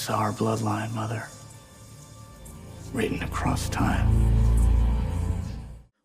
saw our bloodline, Mother. Written across time.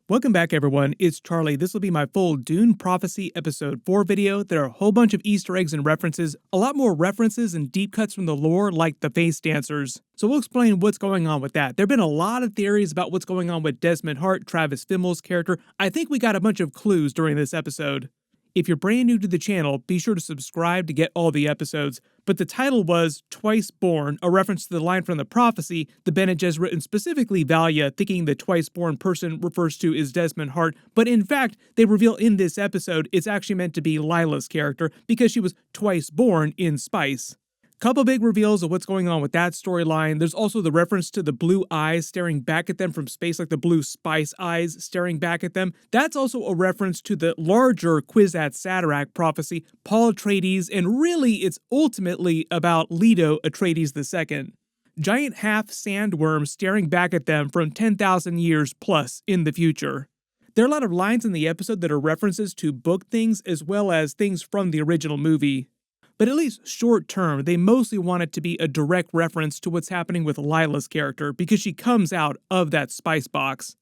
Welcome back, everyone. It's Charlie. This will be my full Dune Prophecy Episode 4 video. There are a whole bunch of Easter eggs and references, a lot more references and deep cuts from the lore, like the face dancers. So we'll explain what's going on with that. There have been a lot of theories about what's going on with Desmond Hart, Travis Fimmel's character. I think we got a bunch of clues during this episode. If you're brand new to the channel, be sure to subscribe to get all the episodes. But the title was Twice Born, a reference to the line from the prophecy the Bene Gesserit and specifically Valia thinking the twice-born person refers to is Desmond Hart. But in fact, they reveal in this episode it's actually meant to be Lila's character because she was twice born in Spice. Couple big reveals of what's going on with that storyline. There's also the reference to the blue eyes staring back at them from space, like the blue Spice eyes staring back at them. That's also a reference to the larger Kwisatz Haderach prophecy, Paul Atreides, and really it's ultimately about Leto Atreides II. Giant half-sandworms staring back at them from 10,000 years plus in the future. There are a lot of lines in the episode that are references to book things as well as things from the original movie. But at least short term, they mostly want it to be a direct reference to what's happening with Lila's character because she comes out of that spice box.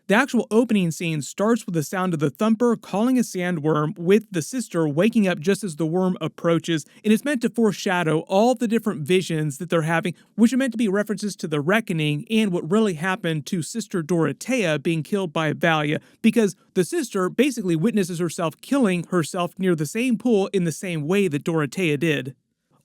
The actual opening scene starts with the sound of the thumper calling a sandworm with the sister waking up just as the worm approaches, and it's meant to foreshadow all the different visions that they're having, which are meant to be references to the reckoning and what really happened to Sister Dorothea being killed by Valia, because the sister basically witnesses herself killing herself near the same pool in the same way that Dorothea did.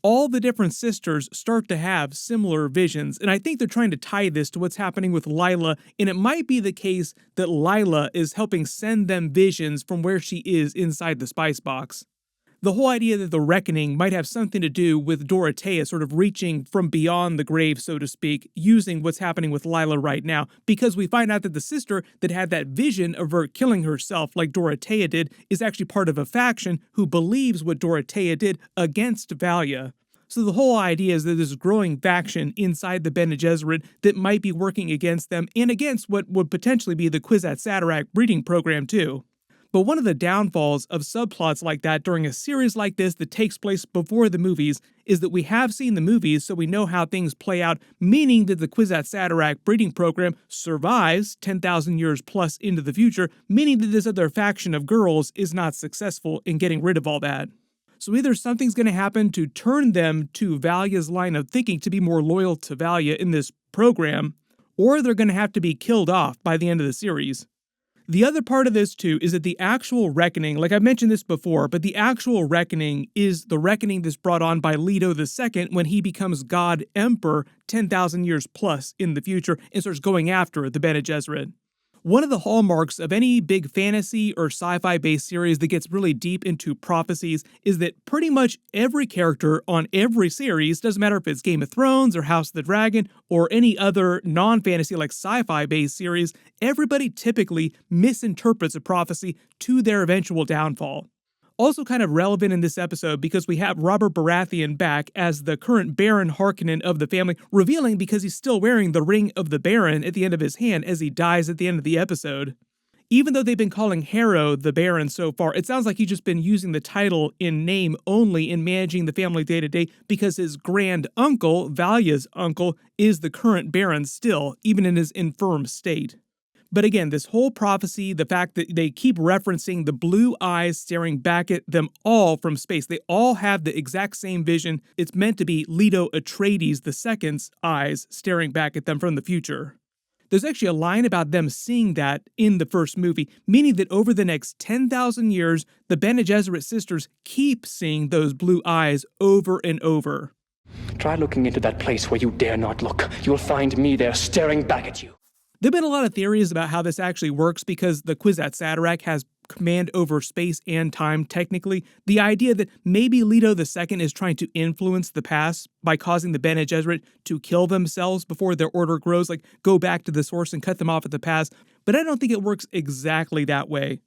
All the different sisters start to have similar visions, and I think they're trying to tie this to what's happening with Lila, and it might be the case that Lila is helping send them visions from where she is inside the spice box. The whole idea that the reckoning might have something to do with Dorothea sort of reaching from beyond the grave, so to speak, using what's happening with Lila right now, because we find out that the sister that had that vision of her killing herself like Dorothea did is actually part of a faction who believes what Dorothea did against Valia. So the whole idea is that there's a growing faction inside the Bene Gesserit that might be working against them and against what would potentially be the Kwisatz Haderach breeding program too. But one of the downfalls of subplots like that during a series like this that takes place before the movies is that we have seen the movies so we know how things play out, meaning that the Kwisatz Haderach breeding program survives 10,000 years plus into the future, meaning that this other faction of girls is not successful in getting rid of all that. So either something's going to happen to turn them to Valia's line of thinking to be more loyal to Valia in this program, or they're going to have to be killed off by the end of the series. The other part of this, too, is that the actual reckoning, like I've mentioned this before, but the actual reckoning is the reckoning that's brought on by Leto II when he becomes God Emperor 10,000 years plus in the future and starts going after the Bene Gesserit. One of the hallmarks of any big fantasy or sci-fi based series that gets really deep into prophecies is that pretty much every character on every series, doesn't matter if it's Game of Thrones or House of the Dragon or any other non-fantasy like sci-fi based series, everybody typically misinterprets a prophecy to their eventual downfall. Also kind of relevant in this episode because we have Robert Baratheon back as the current Baron Harkonnen of the family, revealing because he's still wearing the Ring of the Baron at the end of his hand as he dies at the end of the episode. Even though they've been calling Harrow the Baron so far, it sounds like he's just been using the title in name only in managing the family day to day because his grand uncle, Valia's uncle, is the current Baron still, even in his infirm state. But again, this whole prophecy, the fact that they keep referencing the blue eyes staring back at them all from space, they all have the exact same vision. It's meant to be Leto Atreides II's eyes staring back at them from the future. There's actually a line about them seeing that in the first movie, meaning that over the next 10,000 years, the Bene Gesserit sisters keep seeing those blue eyes over and over. Try looking into that place where you dare not look. You'll find me there staring back at you. There have been a lot of theories about how this actually works because the Kwisatz Haderach has command over space and time technically. The idea that maybe Leto II is trying to influence the past by causing the Bene Gesserit to kill themselves before their order grows, like go back to the source and cut them off at the past, but I don't think it works exactly that way.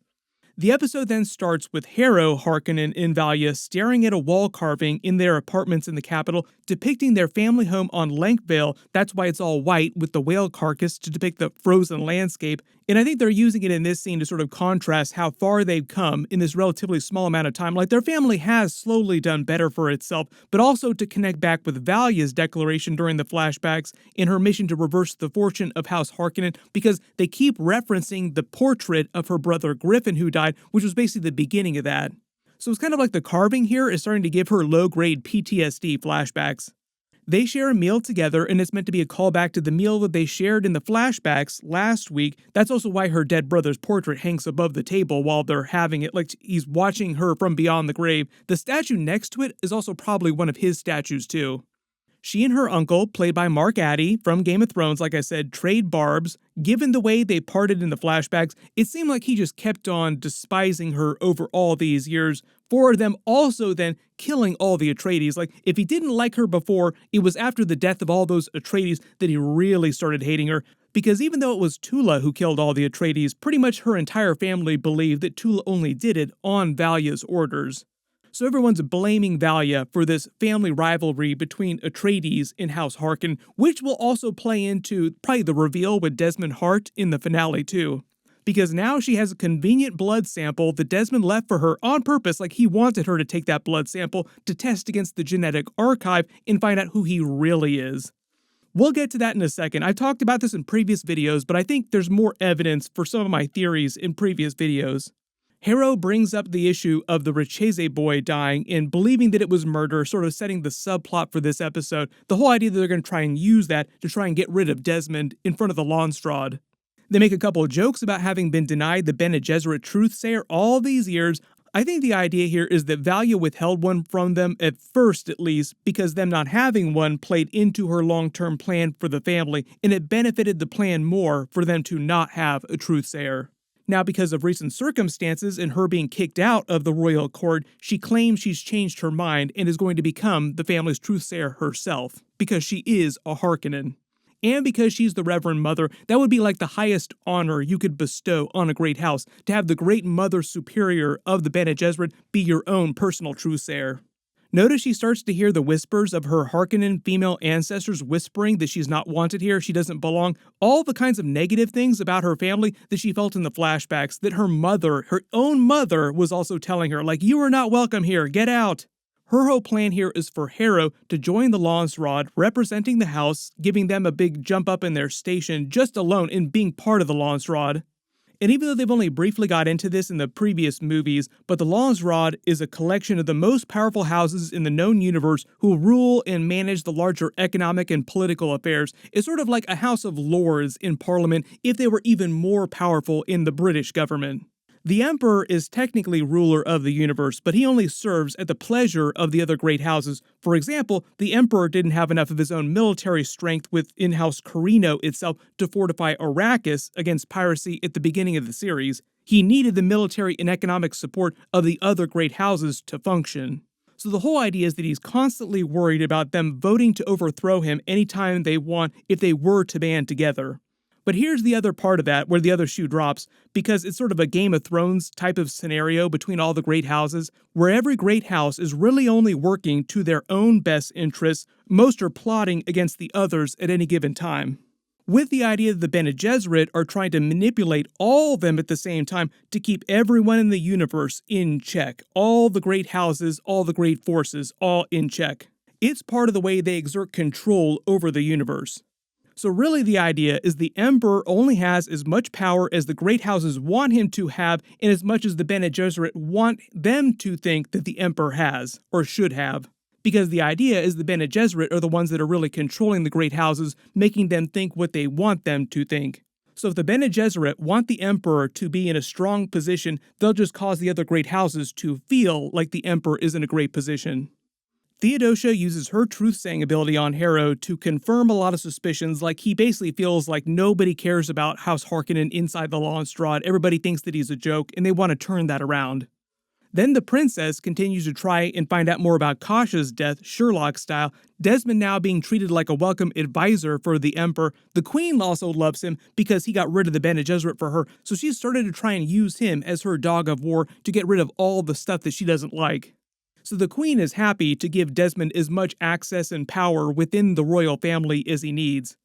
The episode then starts with Harrow, Harkonnen, and Valia staring at a wall carving in their apartments in the capital, depicting their family home on Lankvale. That's why it's all white with the whale carcass to depict the frozen landscape. And I think they're using it in this scene to sort of contrast how far they've come in this relatively small amount of time. Like, their family has slowly done better for itself, but also to connect back with Valia's declaration during the flashbacks in her mission to reverse the fortune of House Harkonnen, because they keep referencing the portrait of her brother Griffin who died, which was basically the beginning of that. So it's kind of like the carving here is starting to give her low-grade PTSD flashbacks. They share a meal together, and it's meant to be a callback to the meal that they shared in the flashbacks last week. That's also why her dead brother's portrait hangs above the table while they're having it, like he's watching her from beyond the grave. The statue next to it is also probably one of his statues too. She and her uncle, played by Mark Addy from Game of Thrones, like I said, trade barbs. Given the way they parted in the flashbacks, it seemed like he just kept on despising her over all these years, for them also then killing all the Atreides. Like, if he didn't like her before, it was after the death of all those Atreides that he really started hating her. Because even though it was Tula who killed all the Atreides, pretty much her entire family believed that Tula only did it on Valia's orders. So everyone's blaming Valia for this family rivalry between Atreides and House Harkonnen, which will also play into probably the reveal with Desmond Hart in the finale too. Because now she has a convenient blood sample that Desmond left for her on purpose, like he wanted her to take that blood sample to test against the genetic archive and find out who he really is. We'll get to that in a second. I've talked about this in previous videos, but I think there's more evidence for some of my theories in previous videos. Harrow brings up the issue of the Richese boy dying and believing that it was murder, sort of setting the subplot for this episode. The whole idea that they're going to try and use that to try and get rid of Desmond in front of the Landsraad. They make a couple of jokes about having been denied the Bene Gesserit Truthsayer all these years. I think the idea here is that Valia withheld one from them, at first at least, because them not having one played into her long-term plan for the family, and it benefited the plan more for them to not have a Truthsayer. Now, because of recent circumstances and her being kicked out of the royal court, she claims she's changed her mind and is going to become the family's Truthsayer herself, because she is a Harkonnen. And because she's the Reverend Mother, that would be like the highest honor you could bestow on a great house, to have the great Mother Superior of the Bene Gesserit be your own personal Truthsayer. Notice she starts to hear the whispers of her Harkonnen female ancestors whispering that she's not wanted here, she doesn't belong, all the kinds of negative things about her family that she felt in the flashbacks, that her mother, her own mother, was also telling her, like, you are not welcome here, get out. Her whole plan here is for Harrow to join the Landsraad, representing the house, giving them a big jump up in their station just alone in being part of the Landsraad. And even though they've only briefly got into this in the previous movies, but the Landsraad is a collection of the most powerful houses in the known universe who rule and manage the larger economic and political affairs. It's sort of like a House of Lords in Parliament if they were even more powerful in the British government. The Emperor is technically ruler of the universe, but he only serves at the pleasure of the other great houses. For example, the Emperor didn't have enough of his own military strength within House Corrino itself to fortify Arrakis against piracy at the beginning of the series. He needed the military and economic support of the other great houses to function. So the whole idea is that he's constantly worried about them voting to overthrow him anytime they want if they were to band together. But here's the other part of that, where the other shoe drops, because it's sort of a Game of Thrones type of scenario between all the great houses, where every great house is really only working to their own best interests. Most are plotting against the others at any given time. With the idea that the Bene Gesserit are trying to manipulate all of them at the same time to keep everyone in the universe in check. All the great houses, all the great forces, all in check. It's part of the way they exert control over the universe. So really the idea is the Emperor only has as much power as the great houses want him to have, and as much as the Bene Gesserit want them to think that the Emperor has, or should have. Because the idea is the Bene Gesserit are the ones that are really controlling the great houses, making them think what they want them to think. So if the Bene Gesserit want the Emperor to be in a strong position, they'll just cause the other great houses to feel like the Emperor is in a great position. Theodosia uses her truth-saying ability on Harrow to confirm a lot of suspicions, like he basically feels like nobody cares about House Harkonnen inside the Landsraad, everybody thinks that he's a joke, and they want to turn that around. Then the princess continues to try and find out more about Kasha's death, Sherlock style, Desmond now being treated like a welcome advisor for the Emperor. The Queen also loves him because he got rid of the Bene Gesserit for her, so she started to try and use him as her dog of war to get rid of all the stuff that she doesn't like. So the Queen is happy to give Desmond as much access and power within the royal family as he needs.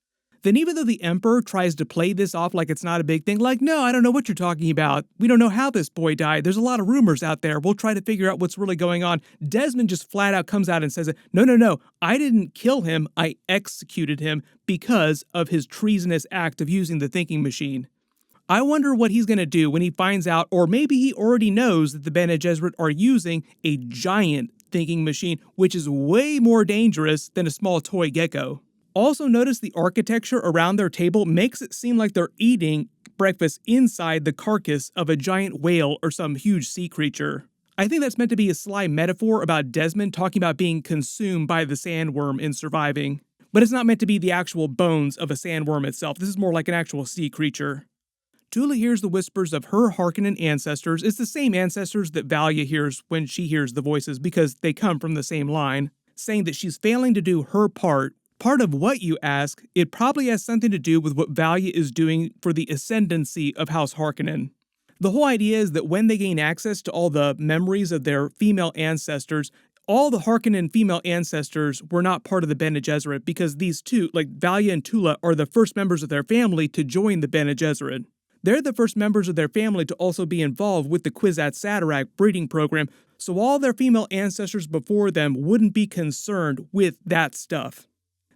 Then even though the Emperor tries to play this off like it's not a big thing, like, no, I don't know what you're talking about. We don't know how this boy died. There's a lot of rumors out there. We'll try to figure out what's really going on. Desmond just flat out comes out and says, no, I didn't kill him. I executed him because of his treasonous act of using the thinking machine. I wonder what he's going to do when he finds out, or maybe he already knows that the Bene Gesserit are using a giant thinking machine, which is way more dangerous than a small toy gecko. Also notice the architecture around their table makes it seem like they're eating breakfast inside the carcass of a giant whale or some huge sea creature. I think that's meant to be a sly metaphor about Desmond talking about being consumed by the sandworm and surviving. But it's not meant to be the actual bones of a sandworm itself. This is more like an actual sea creature. Tula hears the whispers of her Harkonnen ancestors. It's the same ancestors that Valia hears when she hears the voices because they come from the same line, saying that she's failing to do her part. Part of what you ask, it probably has something to do with what Valia is doing for the ascendancy of House Harkonnen. The whole idea is that when they gain access to all the memories of their female ancestors, all the Harkonnen female ancestors were not part of the Bene Gesserit because these two, like Valia and Tula, are the first members of their family to join the Bene Gesserit. They're the first members of their family to also be involved with the Kwisatz Haderach breeding program, so all their female ancestors before them wouldn't be concerned with that stuff.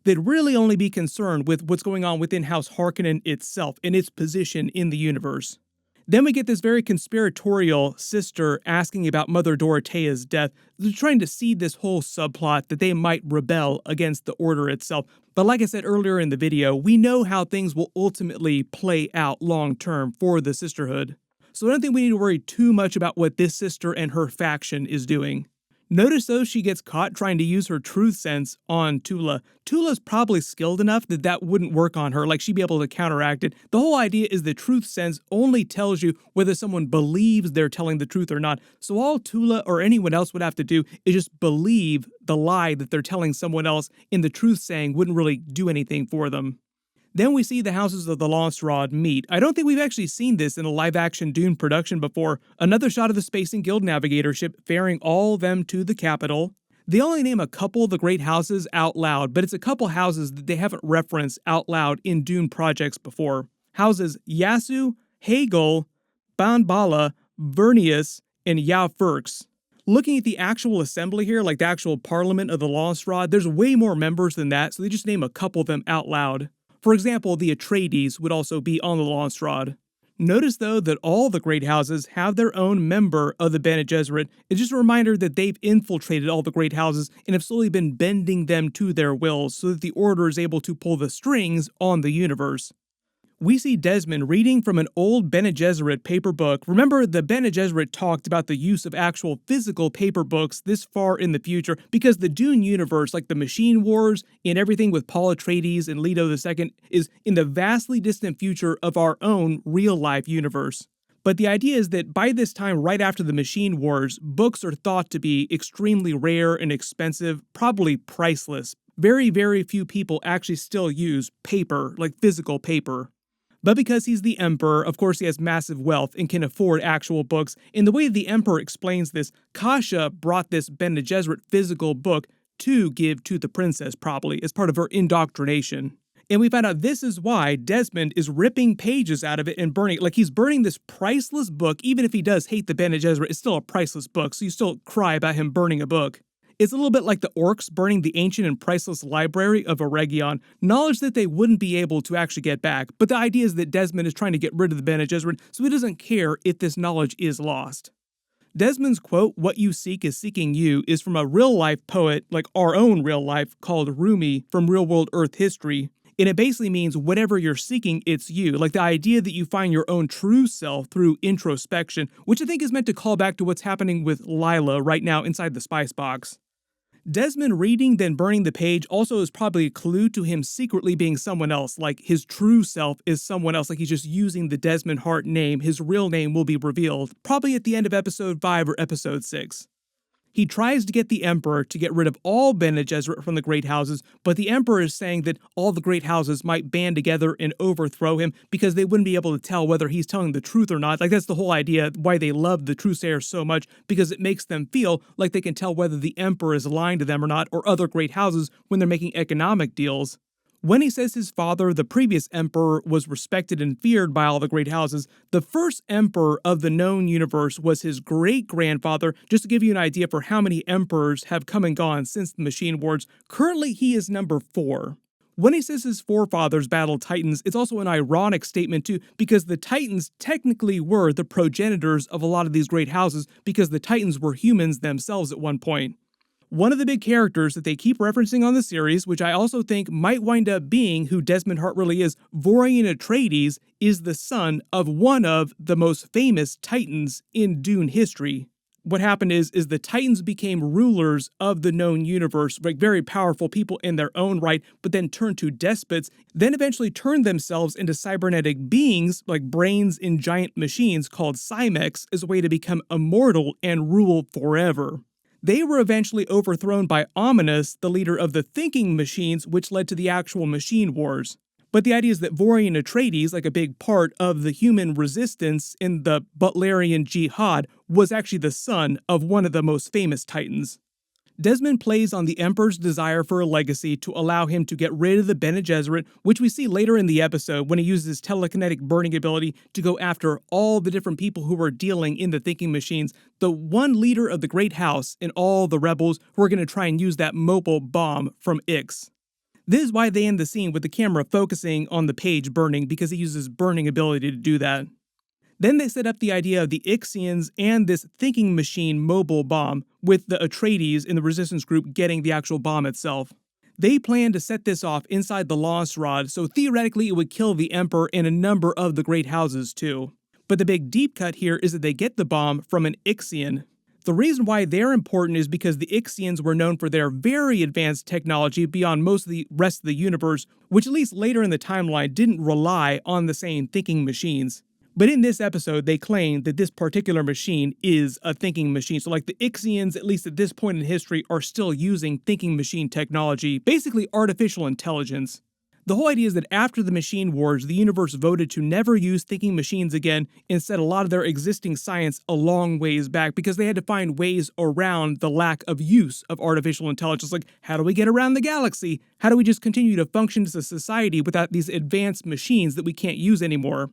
They'd really only be concerned with what's going on within House Harkonnen itself and its position in the universe. Then we get this very conspiratorial sister asking about Mother Dorothea's death. They're trying to seed this whole subplot that they might rebel against the Order itself. But like I said earlier in the video, we know how things will ultimately play out long term for the Sisterhood. So I don't think we need to worry too much about what this sister and her faction is doing. Notice though she gets caught trying to use her truth sense on Tula. Tula's probably skilled enough that that wouldn't work on her, like she'd be able to counteract it. The whole idea is the truth sense only tells you whether someone believes they're telling the truth or not. So all Tula or anyone else would have to do is just believe the lie that they're telling someone else, and the truth saying wouldn't really do anything for them. Then we see the houses of the Landsraad meet. I don't think we've actually seen this in a live-action Dune production before. Another shot of the Space and Guild Navigator ship ferrying all of them to the capital. They only name a couple of the great houses out loud, but it's a couple houses that they haven't referenced out loud in Dune projects before. Houses Yasu, Hegel, Banbala, Vernius, and Yaufirx. Looking at the actual assembly here, like the actual Parliament of the Landsraad, there's way more members than that, so they just name a couple of them out loud. For example, the Atreides would also be on the Landsraad. Notice though that all the great houses have their own member of the Bene Gesserit. It's just a reminder that they've infiltrated all the great houses and have slowly been bending them to their wills so that the Order is able to pull the strings on the universe. We see Desmond reading from an old Bene Gesserit paper book. Remember, the Bene Gesserit talked about the use of actual physical paper books this far in the future because the Dune universe, like the Machine Wars and everything with Paul Atreides and Leto II, is in the vastly distant future of our own real-life universe. But the idea is that by this time, right after the Machine Wars, books are thought to be extremely rare and expensive, probably priceless. Very, very few people actually still use paper, like physical paper. But because he's the Emperor, of course he has massive wealth and can afford actual books. In the way the Emperor explains this, Kasha brought this Bene Gesserit physical book to give to the princess, probably, as part of her indoctrination. And we find out this is why Desmond is ripping pages out of it and burning it. Like he's burning this priceless book. Even if he does hate the Bene Gesserit, it's still a priceless book, so you still cry about him burning a book. It's a little bit like the orcs burning the ancient and priceless library of Eregion, knowledge that they wouldn't be able to actually get back. But the idea is that Desmond is trying to get rid of the Bene Gesserit, so he doesn't care if this knowledge is lost. Desmond's quote, "What you seek is seeking you," is from a real-life poet, like our own real life, called Rumi from Real World Earth History. And it basically means whatever you're seeking, it's you. Like the idea that you find your own true self through introspection, which I think is meant to call back to what's happening with Lila right now inside the spice box. Desmond reading then burning the page also is probably a clue to him secretly being someone else, like his true self is someone else, like he's just using the Desmond Hart name. His real name will be revealed, probably at the end of episode 5 or episode 6. He tries to get the Emperor to get rid of all Bene Gesserit from the Great Houses, but the Emperor is saying that all the Great Houses might band together and overthrow him because they wouldn't be able to tell whether he's telling the truth or not. Like, that's the whole idea why they love the Truthsayers so much, because it makes them feel like they can tell whether the Emperor is lying to them or not, or other Great Houses when they're making economic deals. When he says his father, the previous emperor, was respected and feared by all the Great Houses, the first emperor of the known universe was his great-grandfather. Just to give you an idea for how many emperors have come and gone since the Machine Wars, currently he is number 4. When he says his forefathers battled Titans, it's also an ironic statement too, because the Titans technically were the progenitors of a lot of these Great Houses, because the Titans were humans themselves at one point. One of the big characters that they keep referencing on the series, which I also think might wind up being who Desmond Hart really is, Vorian Atreides, is the son of one of the most famous Titans in Dune history. What happened is the Titans became rulers of the known universe, like very powerful people in their own right, but then turned to despots, then eventually turned themselves into cybernetic beings, like brains in giant machines called Cymex, as a way to become immortal and rule forever. They were eventually overthrown by Ominous, the leader of the thinking machines, which led to the actual Machine Wars. But the idea is that Vorian Atreides, like a big part of the human resistance in the Butlerian Jihad, was actually the son of one of the most famous Titans. Desmond plays on the Emperor's desire for a legacy to allow him to get rid of the Bene Gesserit, which we see later in the episode when he uses his telekinetic burning ability to go after all the different people who are dealing in the thinking machines, the one leader of the Great House and all the rebels who are going to try and use that mobile bomb from Ix. This is why they end the scene with the camera focusing on the page burning, because he uses burning ability to do that. Then they set up the idea of the Ixians and this thinking machine mobile bomb, with the Atreides in the resistance group getting the actual bomb itself. They plan to set this off inside the Lost Rod, so theoretically it would kill the Emperor and a number of the Great Houses too. But the big deep cut here is that they get the bomb from an Ixian. The reason why they're important is because the Ixians were known for their very advanced technology beyond most of the rest of the universe, which at least later in the timeline didn't rely on the same thinking machines. But in this episode, they claim that this particular machine is a thinking machine. So like the Ixians, at least at this point in history, are still using thinking machine technology, basically artificial intelligence. The whole idea is that after the Machine Wars, the universe voted to never use thinking machines again and set a lot of their existing science a long ways back because they had to find ways around the lack of use of artificial intelligence. Like, how do we get around the galaxy? How do we just continue to function as a society without these advanced machines that we can't use anymore?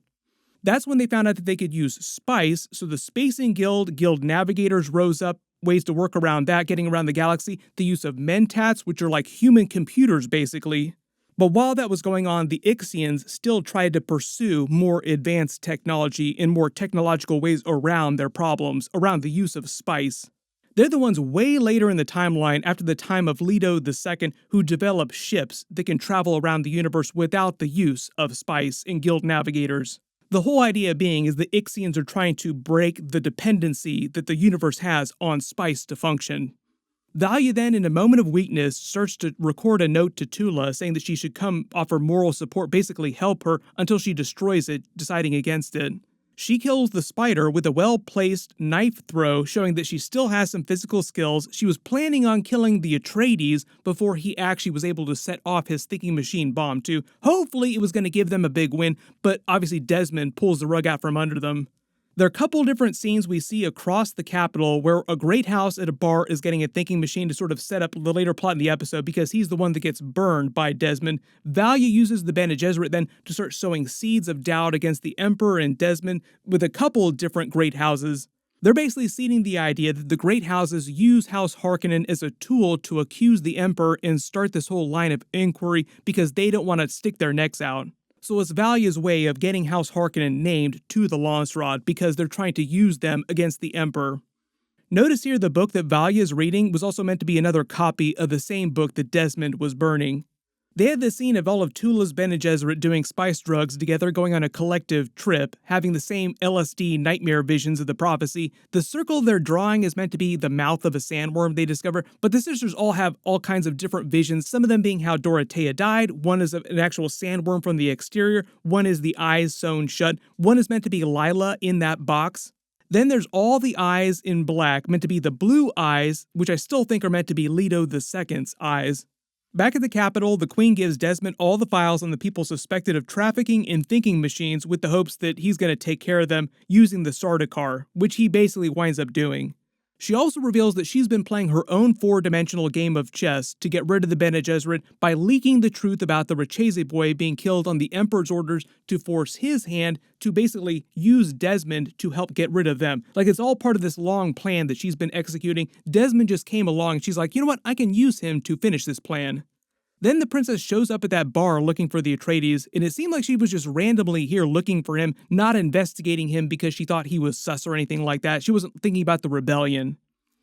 That's when they found out that they could use spice, so the Spacing Guild navigators rose up ways to work around that, getting around the galaxy, the use of mentats, which are like human computers basically. But while that was going on, the Ixians still tried to pursue more advanced technology and more technological ways around their problems, around the use of spice. They're the ones way later in the timeline, after the time of Leto II, who develop ships that can travel around the universe without the use of spice and guild navigators. The whole idea being is the Ixians are trying to break the dependency that the universe has on spice to function. Valia then, in a moment of weakness, starts to record a note to Tula saying that she should come offer moral support, basically help her, until she destroys it, deciding against it. She kills the spider with a well-placed knife throw, showing that she still has some physical skills. She was planning on killing the Atreides before he actually was able to set off his thinking machine bomb too. Hopefully it was going to give them a big win, but obviously Desmond pulls the rug out from under them. There are a couple different scenes we see across the capital where a great house at a bar is getting a thinking machine to sort of set up the later plot in the episode because he's the one that gets burned by Desmond. Valia uses the Bene Gesserit then to start sowing seeds of doubt against the Emperor and Desmond with a couple different great houses. They're basically seeding the idea that the great houses use House Harkonnen as a tool to accuse the Emperor and start this whole line of inquiry because they don't want to stick their necks out. So it's Valia's way of getting House Harkonnen named to the Lost Rod because they're trying to use them against the Emperor. Notice here the book that Valia is reading was also meant to be another copy of the same book that Desmond was burning. They had this scene of all of Tula's Bene Gesserit doing spice drugs together, going on a collective trip, having the same LSD nightmare visions of the prophecy. The circle they're drawing is meant to be the mouth of a sandworm they discover, but the sisters all have all kinds of different visions, some of them being how Dorothea died, one is an actual sandworm from the exterior, one is the eyes sewn shut, one is meant to be Lila in that box. Then there's all the eyes in black, meant to be the blue eyes, which I still think are meant to be Leto II's eyes. Back at the Capitol, the Queen gives Desmond all the files on the people suspected of trafficking in thinking machines with the hopes that he's going to take care of them using the Sardaukar, which he basically winds up doing. She also reveals that she's been playing her own four-dimensional game of chess to get rid of the Bene Gesserit by leaking the truth about the Racheze boy being killed on the Emperor's orders to force his hand to basically use Desmond to help get rid of them. Like, it's all part of this long plan that she's been executing. Desmond just came along and she's like, you know what, I can use him to finish this plan. Then the princess shows up at that bar looking for the Atreides, and it seemed like she was just randomly here looking for him, not investigating him because she thought he was sus or anything like that. She wasn't thinking about the rebellion.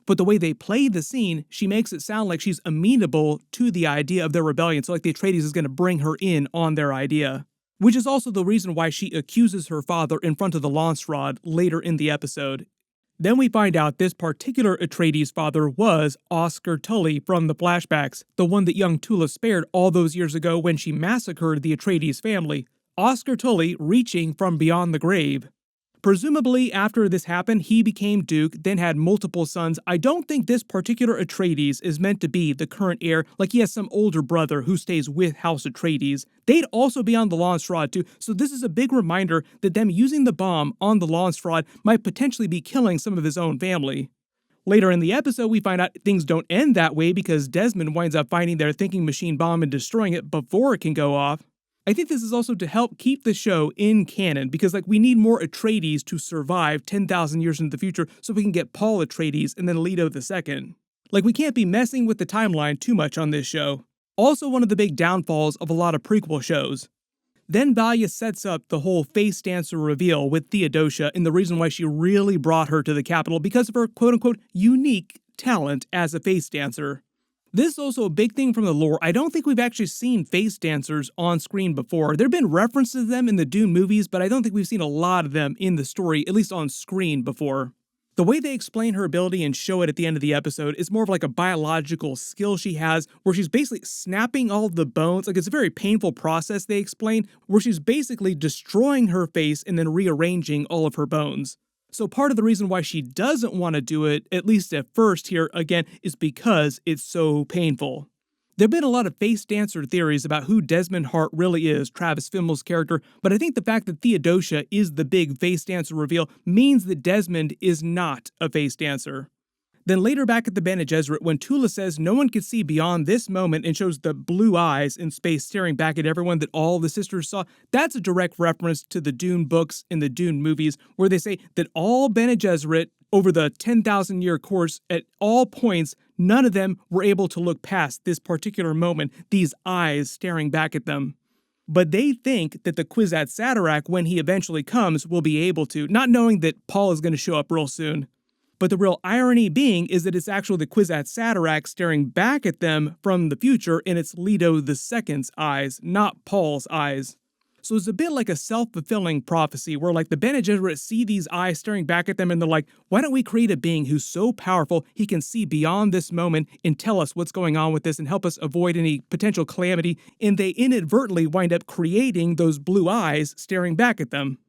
But the way they play the scene, she makes it sound like she's amenable to the idea of their rebellion, so like the Atreides is going to bring her in on their idea. Which is also the reason why she accuses her father in front of the Landsraad later in the episode. Then we find out this particular Atreides father was Oscar Tully from the flashbacks, the one that young Tula spared all those years ago when she massacred the Atreides family. Oscar Tully reaching from beyond the grave. Presumably, after this happened, he became Duke, then had multiple sons. I don't think this particular Atreides is meant to be the current heir, like he has some older brother who stays with House Atreides. They'd also be on the Landsraad too, so this is a big reminder that them using the bomb on the Landsraad might potentially be killing some of his own family. Later in the episode, we find out things don't end that way because Desmond winds up finding their thinking machine bomb and destroying it before it can go off. I think this is also to help keep the show in canon, because we need more Atreides to survive 10,000 years into the future so we can get Paul Atreides and then Leto II. We can't be messing with the timeline too much on this show. Also one of the big downfalls of a lot of prequel shows. Then Valia sets up the whole face dancer reveal with Theodosia and the reason why she really brought her to the Capitol because of her quote-unquote unique talent as a face dancer. This is also a big thing from the lore. I don't think we've actually seen face dancers on screen before. There have been references to them in the Dune movies, but I don't think we've seen a lot of them in the story, at least on screen before. The way they explain her ability and show it at the end of the episode is more of like a biological skill she has, where she's basically snapping all the bones. It's a very painful process, they explain, where she's basically destroying her face and then rearranging all of her bones. So part of the reason why she doesn't want to do it, at least at first here, again, is because it's so painful. There have been a lot of face dancer theories about who Desmond Hart really is, Travis Fimmel's character, but I think the fact that Theodosia is the big face dancer reveal means that Desmond is not a face dancer. Then later back at the Bene Gesserit, when Tula says no one could see beyond this moment and shows the blue eyes in space staring back at everyone that all the sisters saw, that's a direct reference to the Dune books and the Dune movies, where they say that all Bene Gesserit, over the 10,000-year course, at all points, none of them were able to look past this particular moment, these eyes staring back at them. But they think that the Kwisatz Haderach, when he eventually comes, will be able to, not knowing that Paul is going to show up real soon. But the real irony being is that it's actually the Kwisatz Haderach staring back at them from the future, and it's Leto II's eyes, not Paul's eyes. So it's a bit like a self-fulfilling prophecy where the Bene Gesserit see these eyes staring back at them and they're like, why don't we create a being who's so powerful he can see beyond this moment and tell us what's going on with this and help us avoid any potential calamity, and they inadvertently wind up creating those blue eyes staring back at them.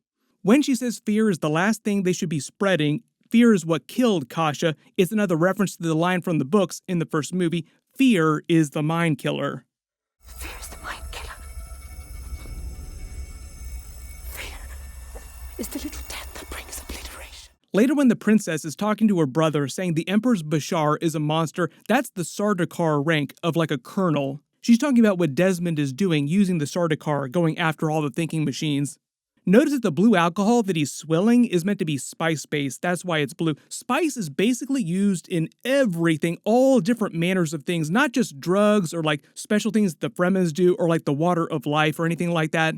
When she says fear is the last thing they should be spreading, fear is what killed Kasha, it's another reference to the line from the books in the first movie, fear is the mind killer. Fear is the mind killer. Fear is the little death that brings obliteration. Later when the princess is talking to her brother saying the Emperor's Bashar is a monster, that's the Sardaukar rank of a colonel. She's talking about what Desmond is doing using the Sardaukar, going after all the thinking machines. Notice that the blue alcohol that he's swilling is meant to be spice-based, that's why it's blue. Spice is basically used in everything, all different manners of things, not just drugs or special things the Fremens do or the water of life or anything like that.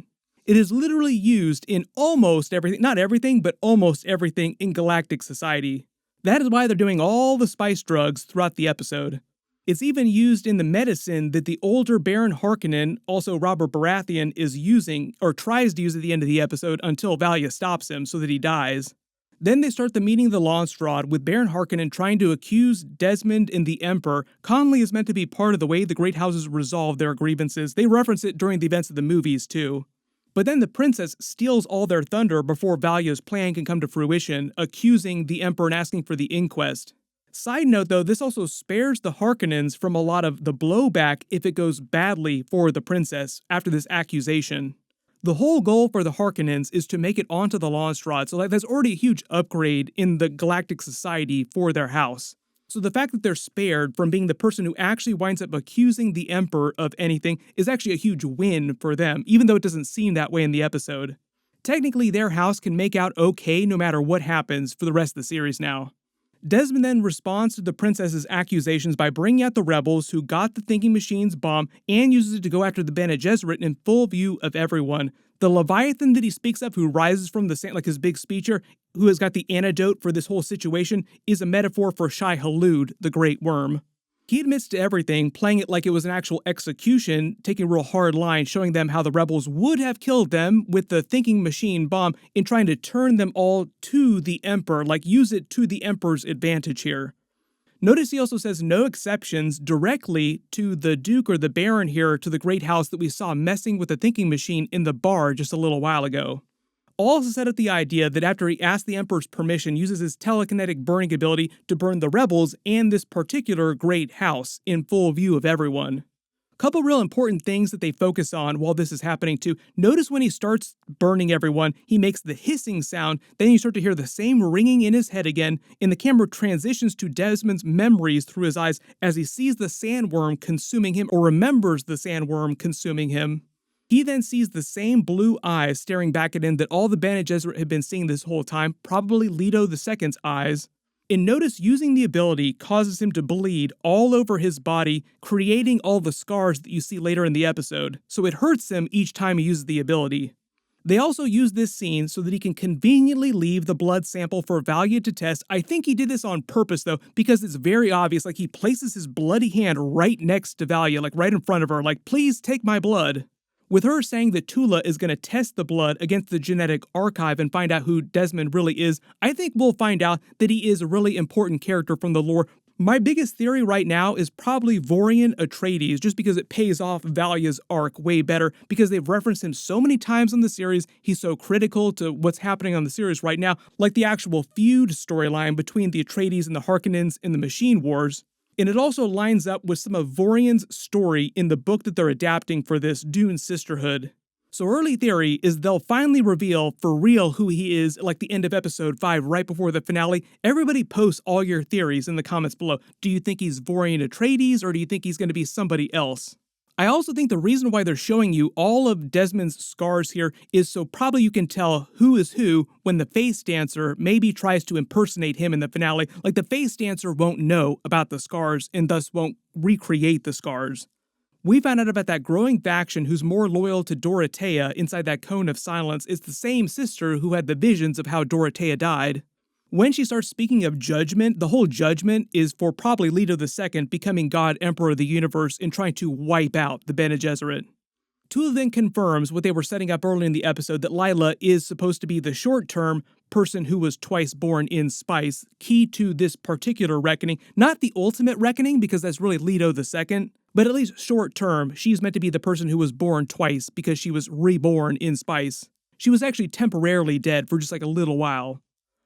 It is literally used in almost everything, not everything, but almost everything in galactic society. That is why they're doing all the spice drugs throughout the episode. It's even used in the medicine that the older Baron Harkonnen, also Robert Baratheon, is using, or tries to use at the end of the episode until Valia stops him so that he dies. Then they start the meeting of the Landsraad with Baron Harkonnen trying to accuse Desmond and the Emperor. Conley is meant to be part of the way the Great Houses resolve their grievances. They reference it during the events of the movies, too. But then the princess steals all their thunder before Valia's plan can come to fruition, accusing the Emperor and asking for the inquest. Side note though, this also spares the Harkonnens from a lot of the blowback if it goes badly for the princess after this accusation. The whole goal for the Harkonnens is to make it onto the Landsraad, so that's already a huge upgrade in the galactic society for their house. So the fact that they're spared from being the person who actually winds up accusing the Emperor of anything is actually a huge win for them, even though it doesn't seem that way in the episode. Technically, their house can make out okay no matter what happens for the rest of the series now. Desmond then responds to the princess's accusations by bringing out the rebels who got the thinking machine's bomb and uses it to go after the Bene Gesserit in full view of everyone. The Leviathan that he speaks of, who rises from the sand, like his big speecher, who has got the antidote for this whole situation, is a metaphor for Shai-Hulud, the Great Worm. He admits to everything, playing it like it was an actual execution, taking a real hard line, showing them how the rebels would have killed them with the thinking machine bomb in trying to turn them all to the Emperor, like use it to the Emperor's advantage here. Notice he also says no exceptions directly to the Duke or the Baron here, to the great house that we saw messing with the thinking machine in the bar just a little while ago. Also set up the idea that after he asks the Emperor's permission, uses his telekinetic burning ability to burn the rebels and this particular great house in full view of everyone. Couple real important things that they focus on while this is happening too. Notice when he starts burning everyone, he makes the hissing sound, then you start to hear the same ringing in his head again, and the camera transitions to Desmond's memories through his eyes as he sees the sandworm consuming him, or remembers the sandworm consuming him. He then sees the same blue eyes staring back at him that all the Bene Gesserit had been seeing this whole time, probably Leto II's eyes. And notice using the ability causes him to bleed all over his body, creating all the scars that you see later in the episode, so it hurts him each time he uses the ability. They also use this scene so that he can conveniently leave the blood sample for Valia to test. I think he did this on purpose though, because it's very obvious, like he places his bloody hand right next to Valia, like right in front of her, like please take my blood. With her saying that Tula is going to test the blood against the genetic archive and find out who Desmond really is, I think we'll find out that he is a really important character from the lore. My biggest theory right now is probably Vorian Atreides, just because it pays off Valia's arc way better, because they've referenced him so many times in the series. He's so critical to what's happening on the series right now, like the actual feud storyline between the Atreides and the Harkonnens in the Machine Wars. And it also lines up with some of Vorian's story in the book that they're adapting for this Dune Sisterhood. So early theory is they'll finally reveal for real who he is like the end of episode 5 right before the finale. Everybody post all your theories in the comments below. Do you think he's Vorian Atreides, or do you think he's going to be somebody else? I also think the reason why they're showing you all of Desmond's scars here is so probably you can tell who is who when the face dancer maybe tries to impersonate him in the finale. Like the face dancer won't know about the scars and thus won't recreate the scars. We found out about that growing faction who's more loyal to Dorothea inside that cone of silence is the same sister who had the visions of how Dorothea died. When she starts speaking of judgment, the whole judgment is for probably Leto II becoming God Emperor of the universe and trying to wipe out the Bene Gesserit. Tula then confirms what they were setting up early in the episode, that Lila is supposed to be the short-term person who was twice born in Spice, key to this particular reckoning. Not the ultimate reckoning, because that's really Leto II, but at least short-term, she's meant to be the person who was born twice because she was reborn in Spice. She was actually temporarily dead for just like a little while.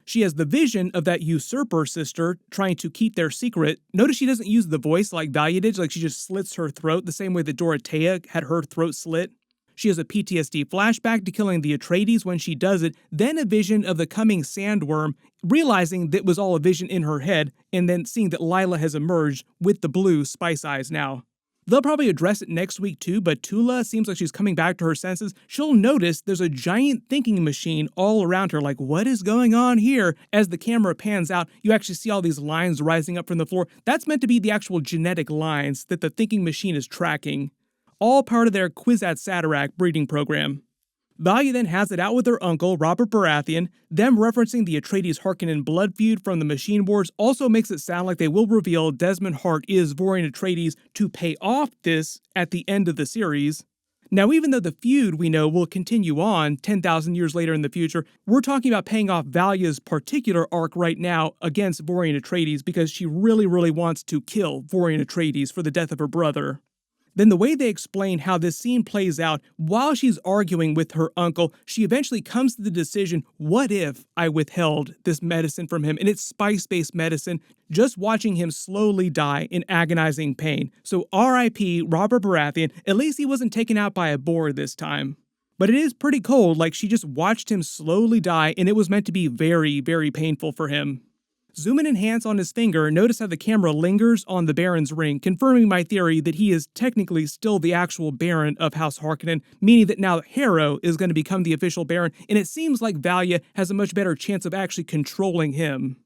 She has the vision of that usurper sister trying to keep their secret. Notice she doesn't use the voice like Valia did, like she just slits her throat the same way that Dorothea had her throat slit. She has a PTSD flashback to killing the Atreides when she does it, then a vision of the coming sandworm, realizing that it was all a vision in her head, and then seeing that Lila has emerged with the blue spice eyes now. They'll probably address it next week too, but Tula seems like she's coming back to her senses. She'll notice there's a giant thinking machine all around her, like what is going on here? As the camera pans out, you actually see all these lines rising up from the floor. That's meant to be the actual genetic lines that the thinking machine is tracking. All part of their Kwisatz Haderach breeding program. Valia then has it out with her uncle, Robert Baratheon. Them referencing the Atreides Harkonnen blood feud from the Machine Wars also makes it sound like they will reveal Desmond Hart is Vorian Atreides to pay off this at the end of the series. Now, even though the feud we know will continue on 10,000 years later in the future, we're talking about paying off Valia's particular arc right now against Vorian Atreides because she really wants to kill Vorian Atreides for the death of her brother. Then the way they explain how this scene plays out, while she's arguing with her uncle, she eventually comes to the decision, what if I withheld this medicine from him? And it's spice-based medicine, just watching him slowly die in agonizing pain. So R.I.P. Robert Baratheon, at least he wasn't taken out by a boar this time. But it is pretty cold, like she just watched him slowly die, and it was meant to be very, very painful for him. Zoom in and enhance on his finger, notice how the camera lingers on the Baron's ring, confirming my theory that he is technically still the actual Baron of House Harkonnen, meaning that now Harrow is going to become the official Baron, and it seems like Valia has a much better chance of actually controlling him.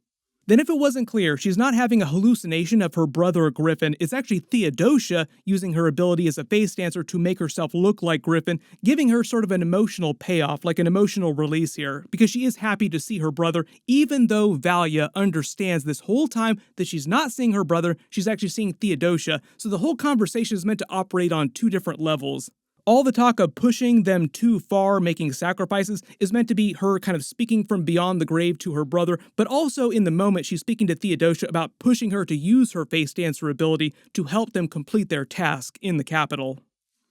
Then if it wasn't clear, she's not having a hallucination of her brother Griffin. It's actually Theodosia using her ability as a face dancer to make herself look like Griffin, giving her sort of an emotional payoff, like an emotional release here, because she is happy to see her brother, even though Valia understands this whole time that she's not seeing her brother, she's actually seeing Theodosia. So the whole conversation is meant to operate on two different levels. All the talk of pushing them too far, making sacrifices, is meant to be her kind of speaking from beyond the grave to her brother, but also in the moment she's speaking to Theodosia about pushing her to use her face dancer ability to help them complete their task in the capital.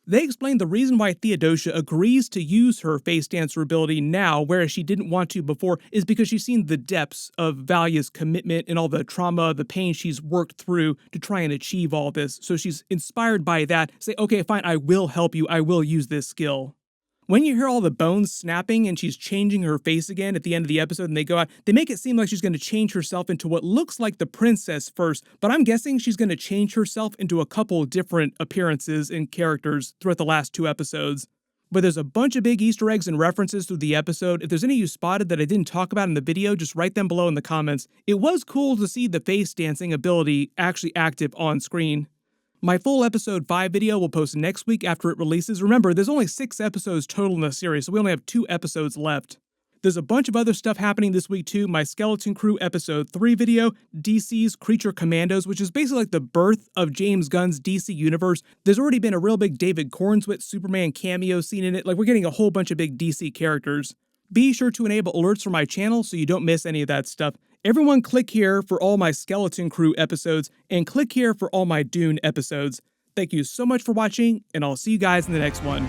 They explain the reason why Theodosia agrees to use her face dancer ability now, whereas she didn't want to before, is because she's seen the depths of Valia's commitment and all the trauma, the pain she's worked through to try and achieve all this. So she's inspired by that, say, okay, fine, I will help you, I will use this skill. When you hear all the bones snapping and she's changing her face again at the end of the episode and they go out, they make it seem like she's going to change herself into what looks like the princess first, but I'm guessing she's going to change herself into a couple different appearances and characters throughout the last 2 episodes. But there's a bunch of big Easter eggs and references through the episode. If there's any you spotted that I didn't talk about in the video, just write them below in the comments. It was cool to see the face dancing ability actually active on screen. My full episode 5 video will post next week after it releases. Remember, there's only 6 episodes total in the series, so we only have 2 episodes left. There's a bunch of other stuff happening this week too. My Skeleton Crew episode 3 video, DC's Creature Commandos, which is basically like the birth of James Gunn's DC universe. There's already been a real big David Cornswet Superman cameo scene in it. Like, we're getting a whole bunch of big DC characters. Be sure to enable alerts for my channel so you don't miss any of that stuff. Everyone click here for all my Skeleton Crew episodes, and click here for all my Dune episodes. Thank you so much for watching, and I'll see you guys in the next one.